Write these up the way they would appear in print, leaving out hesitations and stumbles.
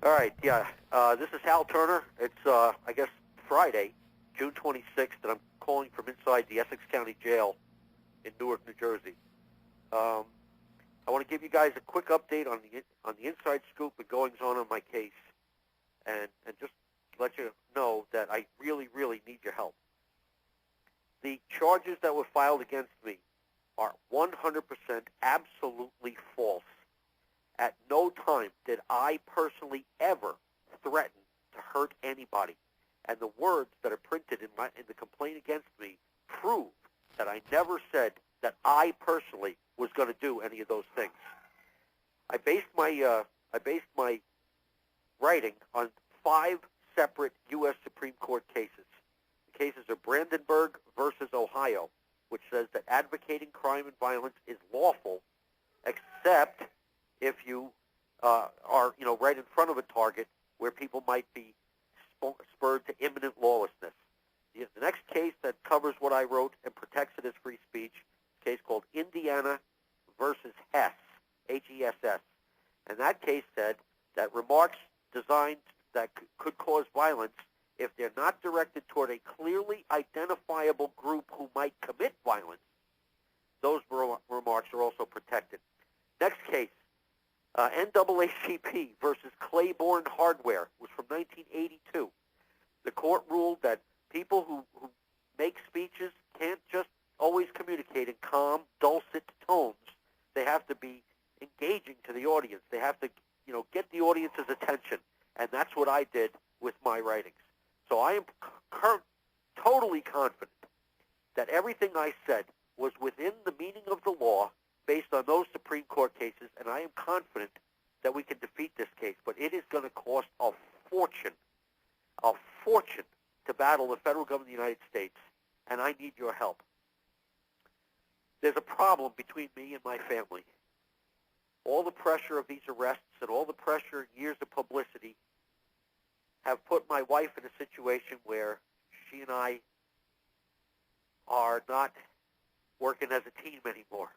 All right, yeah. This is Hal Turner. It's, I guess, Friday, June 26th, and I'm calling from inside the Essex County Jail in Newark, New Jersey. I want to give you guys a quick update on the inside scoop and goings-on my case, and just let you know that I really, really need your help. The charges that were filed against me are 100% absolutely false. At no time did I personally ever threaten to hurt anybody, and the words that are printed in the complaint against me prove that I never said that I personally was going to do any of those things. I based my writing on 5 separate U.S. Supreme Court cases. The cases are Brandenburg versus Ohio, which says that advocating crime and violence is lawful, except if you are, right in front of a target where people might be spurred to imminent lawlessness. The next case that covers what I wrote and protects it as free speech, a case called Indiana versus Hess, H-E-S-S. And that case said that remarks designed that could cause violence, if they're not directed toward a clearly identifiable group who might commit violence, those remarks are also protected. Next case, NAACP versus Claiborne Hardware, was from 1982. The court ruled that people who make speeches can't just always communicate in calm, dulcet tones. They have to be engaging to the audience. They have to, get the audience's attention. And that's what I did with my writings. So I am totally confident that everything I said was within the meaning of the law based on those Supreme Court cases, and I am confident that we can defeat this case. But it is going to cost a fortune to battle the federal government of the United States, and I need your help. There's a problem between me and my family. All the pressure of these arrests and all the pressure, years of publicity, have put my wife in a situation where she and I are not working as a team anymore.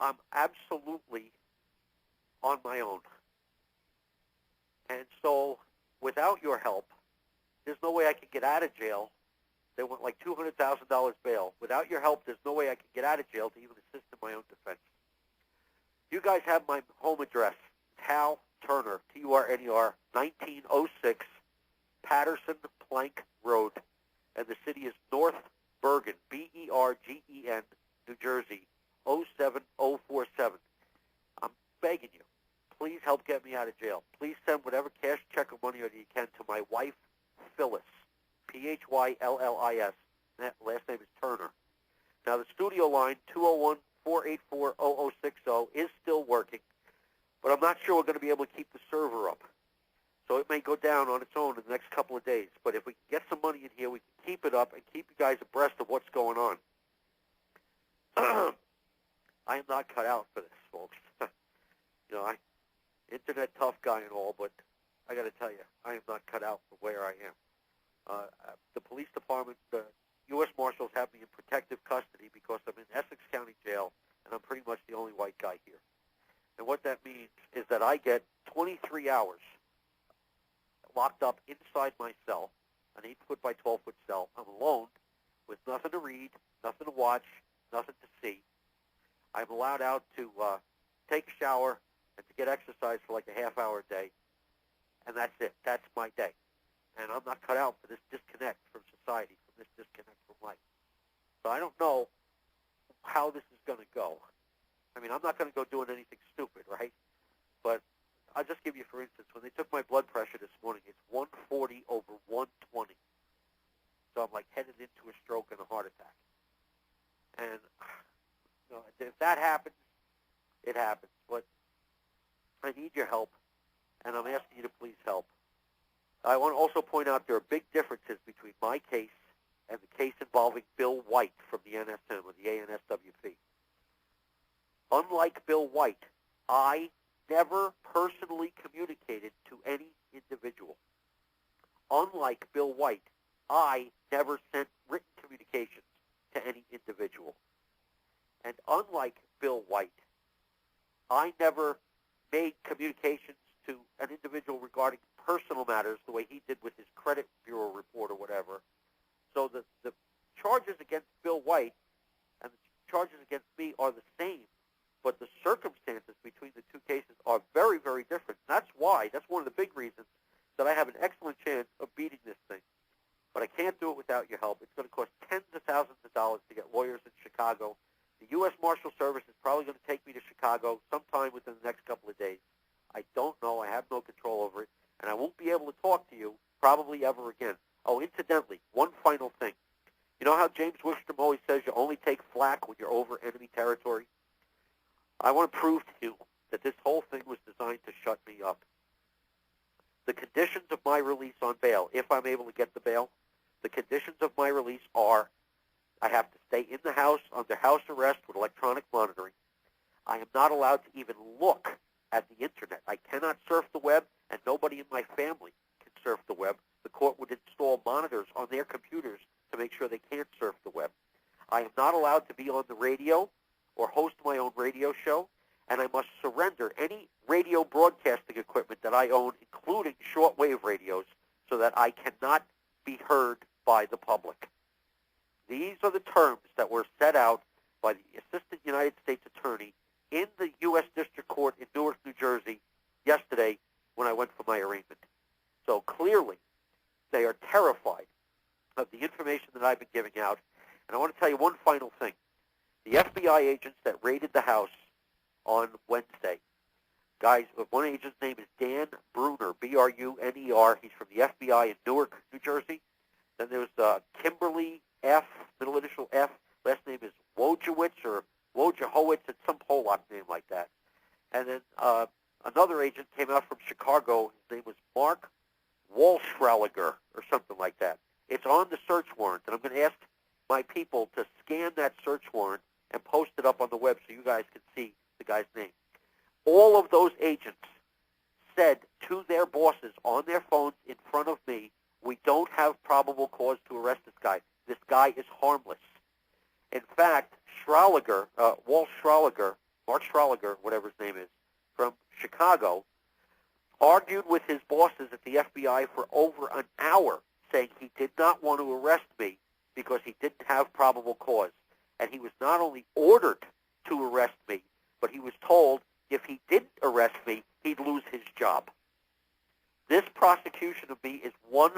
I'm absolutely on my own. And so, without your help, there's no way I can get out of jail. They want like $200,000 bail. Without your help, there's no way I can get out of jail to even assist in my own defense. You guys have my home address. It's Hal Turner, Turner, 1906 Patterson Plank Road, and the city is North Bergen, Bergen, New Jersey, 07047. I'm begging you, please help get me out of jail. Please send whatever cash, check, or money order you can to my wife, Phyllis, Phyllis. That last name is Turner. Now, the studio line, 201-484-0060, is still working, but I'm not sure we're going to be able to keep the server up. So it may go down on its own in the next couple of days. But if we can get some money in here, we can keep it up and keep you guys abreast of what's going on. I am not cut out for this, folks. Internet tough guy and all, but I got to tell you, I am not cut out for where I am. The police department, the U.S. Marshals have me in protective custody because I'm in Essex County Jail, and I'm pretty much the only white guy here. And what that means is that I get 23 hours locked up inside my cell, an 8-foot by 12-foot cell. I'm alone with nothing to read, nothing to watch, nothing to see. I'm allowed out to take a shower and to get exercise for like a half hour a day, and that's it. That's my day. And I'm not cut out for this disconnect from society, from this disconnect from life. So I don't know how this is going to go. I mean, I'm not going to go doing anything stupid, right? But I'll just give you, for instance, when they took my blood pressure this morning, it's 140 over 120. So I'm like headed into a stroke and a heart attack. And if that happens, it happens. But I need your help, and I'm asking you to please help. I want to also point out there are big differences between my case and the case involving Bill White from the NSM or the ANSWP. Unlike Bill White, I never personally communicated to any individual. Unlike Bill White, I never sent written communications to any individual. And unlike Bill White, I never made communications to an individual regarding personal matters, the way he did with his credit bureau report or whatever. So the charges against Bill White and the charges against me are the same, but the circumstances between the two cases are very, very different. That's why, that's one of the big reasons that I have an excellent chance of beating this thing. But I can't do it without your help. It's going to cost tens of thousands of dollars to get lawyers in Chicago. The U.S. Marshal Service is probably going to take me to Chicago sometime within the next couple of days. I don't know. I have no control over it. And I won't be able to talk to you probably ever again. Oh, incidentally, one final thing. You know how James Wickstrom always says you only take flak when you're over enemy territory? I want to prove to you that this whole thing was designed to shut me up. The conditions of my release on bail, if I'm able to get the bail, the conditions of my release are I have to stay in the house under house arrest with electronic monitoring. I am not allowed to even look at the Internet. I cannot surf the web, and nobody in my family can surf the web. The court would install monitors on their computers to make sure they can't surf the web. I am not allowed to be on the radio or host my own radio show, and I must surrender any radio broadcasting equipment that I own, including shortwave radios, so that I cannot be heard by the public. These are the terms that were set out by the Assistant United States Attorney in the U.S. District Court in Newark, New Jersey, yesterday when I went for my arraignment. So clearly, they are terrified of the information that I've been giving out. And I want to tell you one final thing. The FBI agents that raided the house on Wednesday, guys, one agent's name is Dan Bruner, B-R-U-N-E-R. He's from the FBI in Newark, New Jersey. Then there's Kimberly F., middle initial F. Last name is Wojciech or Wojciechowicz. It's some Polak name like that. And then another agent came out from Chicago. His name was Mark Walschrauliger or something like that. It's on the search warrant, and I'm going to ask my people to scan that search warrant and post it up on the web so you guys can see the guy's name. All of those agents said to their bosses on their phones in front of me, we don't have probable cause to arrest this guy. This guy is harmless. In fact, Schrauliger, Mark Schrauliger, whatever his name is, from Chicago, argued with his bosses at the FBI for over an hour, saying he did not want to arrest me because he didn't have probable cause. And he was not only ordered to arrest me, but he was told if he didn't arrest me, he'd lose his job. This prosecution of me is 100%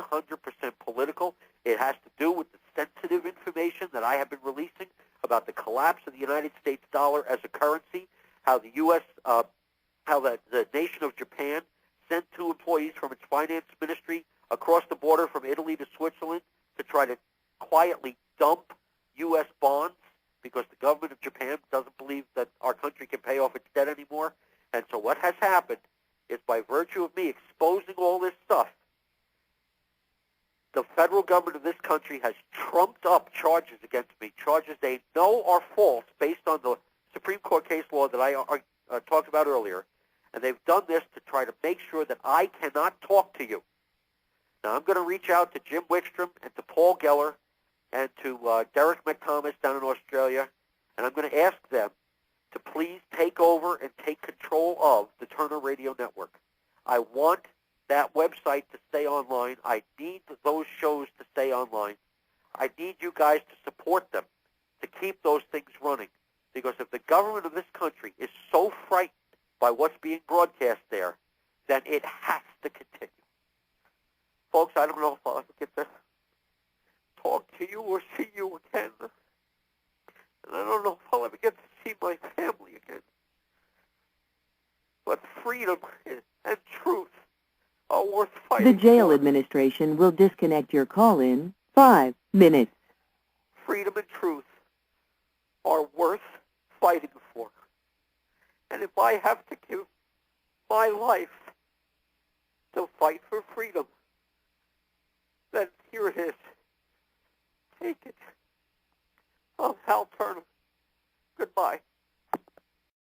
political. It has to do with the sensitive information that I have been releasing about the collapse of the United States dollar as a currency, how the U.S., how the nation of Japan sent 2 employees from its finance ministry across the border from Italy to Switzerland to try to quietly dump U.S. bonds because the government of Japan doesn't believe that our country can pay off its debt anymore. And so what has happened is by virtue of me exposing all this stuff, the federal government of this country has trumped up charges against me, charges they know are false based on the Supreme Court case law that I talked about earlier. And they've done this to try to make sure that I cannot talk to you. Now, I'm going to reach out to Jim Wickstrom and to Paul Geller and to Derek McThomas down in Australia, and I'm going to ask them to please take over and take control of the Turner Radio Network. I want that website to stay online. I need those shows to stay online. I need you guys to support them, to keep those things running. Because if the government of this country is so frightened by what's being broadcast there, then it has to continue. Folks, I don't know if I'll ever get to talk to you or see you again. And I don't know if I'll ever get to see my family again. But freedom and truth are worth fighting The jail for. administration will disconnect your call in 5 minutes. Freedom and truth are worth fighting for. And if I have to give my life to fight for freedom, then here it is. Take it. I'm Hal Turner. Goodbye.